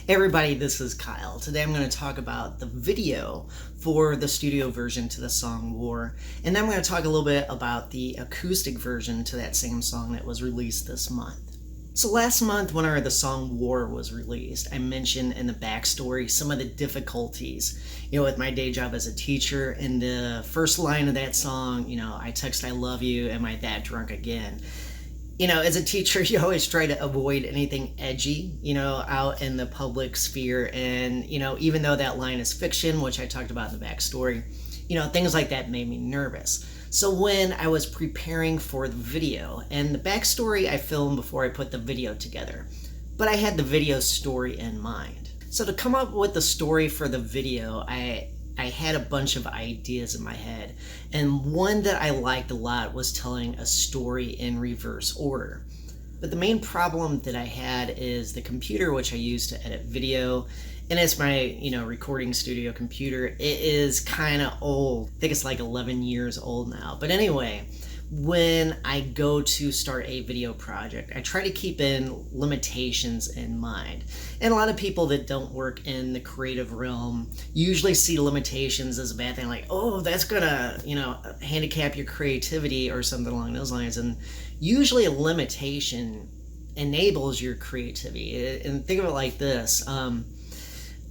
Hey everybody, this is Kyle. Today I'm going to talk about the video for the studio version to the song War, and then I'm going to talk a little bit about the acoustic version to that same song that was released this month. So last month when the song War was released, I mentioned in the backstory some of the difficulties, with my day job as a teacher. In the first line of that song, I text I love you, am I that drunk again? As a teacher, you always try to avoid anything edgy, out in the public sphere. And, even though that line is fiction, which I talked about in the backstory, things like that made me nervous. So when I was preparing for the video, and the backstory I filmed before I put the video together, but I had the video story in mind. So to come up with the story for the video, I had a bunch of ideas in my head, and one that I liked a lot was telling a story in reverse order. But the main problem that I had is the computer which I use to edit video, and it's my recording studio computer. It is kind of old. I think it's like 11 years old now. But anyway, when I go to start a video project, I try to keep in limitations in mind. And a lot of people that don't work in the creative realm usually see limitations as a bad thing, like, oh, that's gonna, handicap your creativity or something along those lines. And usually a limitation enables your creativity. And think of it like this.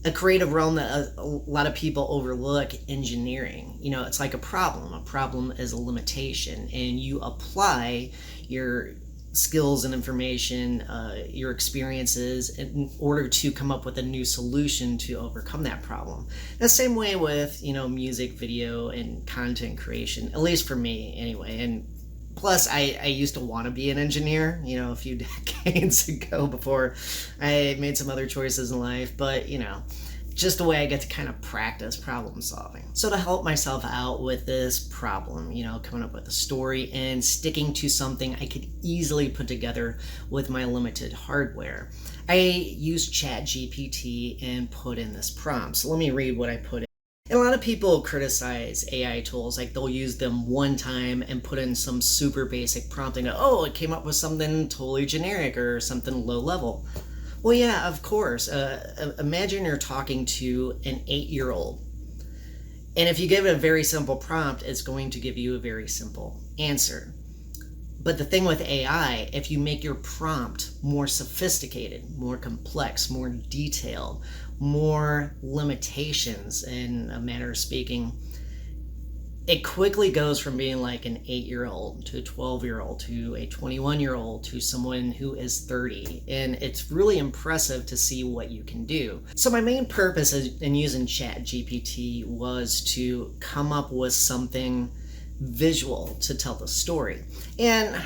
A creative realm that a lot of people overlook, engineering. It's like a problem. A problem is a limitation, and you apply your skills and information, your experiences in order to come up with a new solution to overcome that problem. The same way with, music, video, and content creation, at least for me anyway. And plus, I used to want to be an engineer, a few decades ago before I made some other choices in life. But, just the way I get to kind of practice problem solving. So to help myself out with this problem, coming up with a story and sticking to something I could easily put together with my limited hardware, I used ChatGPT and put in this prompt. So let me read what I put in. And a lot of people criticize AI tools, like they'll use them one time and put in some super basic prompting. Oh, it came up with something totally generic or something low level. Well, yeah, of course. Imagine you're talking to an 8-year-old. And if you give it a very simple prompt, it's going to give you a very simple answer. But the thing with AI, if you make your prompt more sophisticated, more complex, more detailed, more limitations in a manner of speaking, it quickly goes from being like an 8-year-old to a 12-year-old to a 21-year-old to someone who is 30. And it's really impressive to see what you can do. So my main purpose in using ChatGPT was to come up with something visual to tell the story. And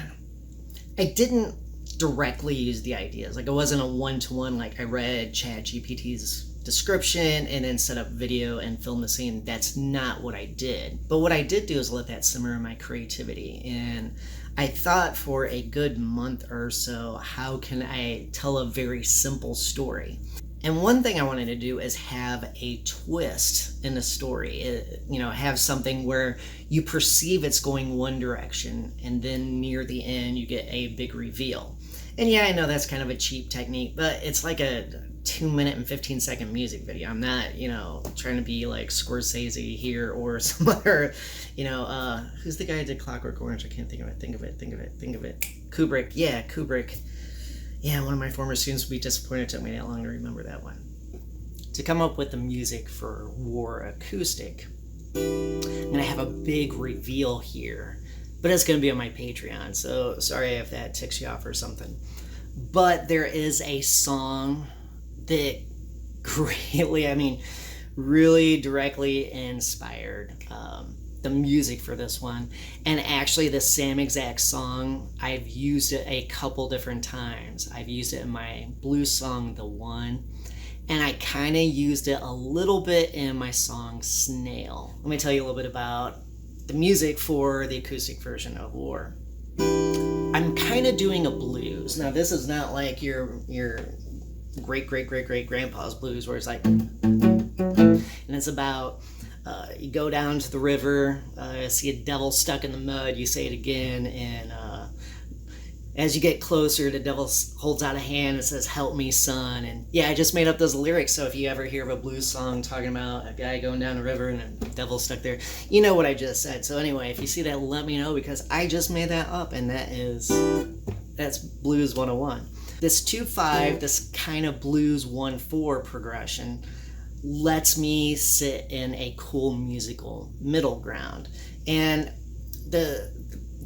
I didn't directly use the ideas. Like, it wasn't a one-to-one, like I read ChatGPT's description and then set up video and film the scene. That's not what I did. But what I did do is let that simmer in my creativity. And I thought for a good month or so, how can I tell a very simple story? And one thing I wanted to do is have a twist in the story. Have something where you perceive it's going one direction, and then near the end you get a big reveal. And yeah, I know that's kind of a cheap technique, but it's like a 2-minute and 15-second music video. I'm not, trying to be like Scorsese here or some other, who's the guy who did Clockwork Orange? I can't think of it. Kubrick. Yeah, Kubrick. Yeah, one of my former students would be disappointed it took me that long to remember that one. To come up with the music for War Acoustic, I'm going to have a big reveal here, but it's going to be on my Patreon, so sorry if that ticks you off or something. But there is a song that greatly, really directly inspired the music for this one. And actually the same exact song, I've used it a couple different times. I've used it in my blues song, The One, and I kind of used it a little bit in my song Snail. Let me tell you a little bit about the music for the acoustic version of War. I'm kind of doing a blues. Now this is not like your great-great-great-great-grandpa's blues where it's like, and it's about you go down to the river, see a devil stuck in the mud, you say it again, and as you get closer, the devil holds out a hand and says, "Help me, son." And yeah, I just made up those lyrics, so if you ever hear of a blues song talking about a guy going down a river and a devil stuck there, you know what I just said. So anyway, if you see that, let me know, because I just made that up, and that's Blues 101. This 2-5, this kind of blues 1-4 progression lets me sit in a cool musical middle ground. And the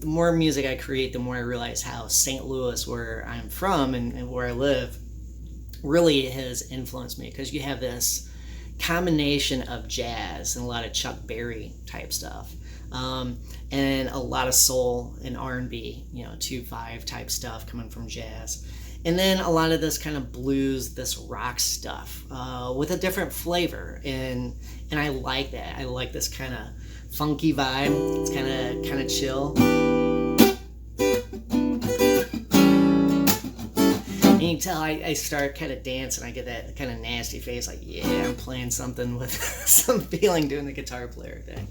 more music I create, the more I realize how St. Louis, where I'm from and where I live, really has influenced me, because you have this combination of jazz and a lot of Chuck Berry type stuff, and a lot of soul and R&B, 2-5 type stuff coming from jazz. And then a lot of this kind of blues, this rock stuff, with a different flavor, and I like that. I like this kind of funky vibe. It's kind of chill. And you can tell I start kind of dancing. I get that kind of nasty face, like, yeah, I'm playing something with some feeling, doing the guitar player thing.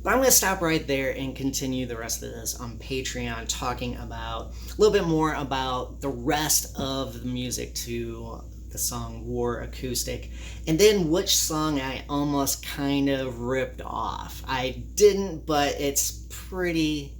But I'm going to stop right there and continue the rest of this on Patreon, talking about a little bit more about the rest of the music to the song War acoustic, and then which song I almost kind of ripped off. I didn't, but it's pretty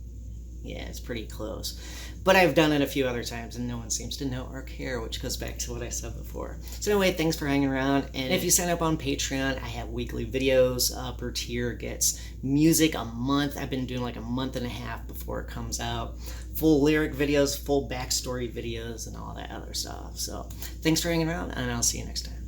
close. But I've done it a few other times and no one seems to know or care, which goes back to what I said before. So anyway, thanks for hanging around. And if you sign up on Patreon, I have weekly videos. Per tier gets music a month. I've been doing like a month and a half before it comes out. Full lyric videos, full backstory videos, and all that other stuff. So thanks for hanging around, and I'll see you next time.